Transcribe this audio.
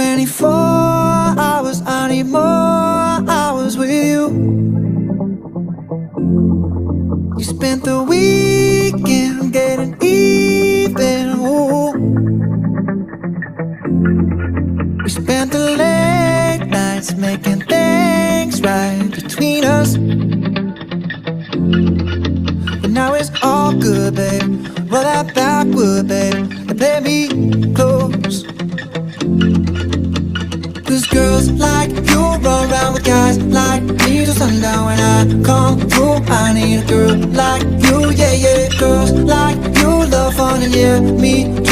24 hours, I need more hours with you. You spent the weekend getting even, ooh. We spent the late nights making things right between us. But now it's all good, babe. Roll that backward, babe, and play me close. Cause girls like you run around with guys like me till sundown. When I come through, I need a girl like you, yeah, yeah. Girls like you love fun and yeah, me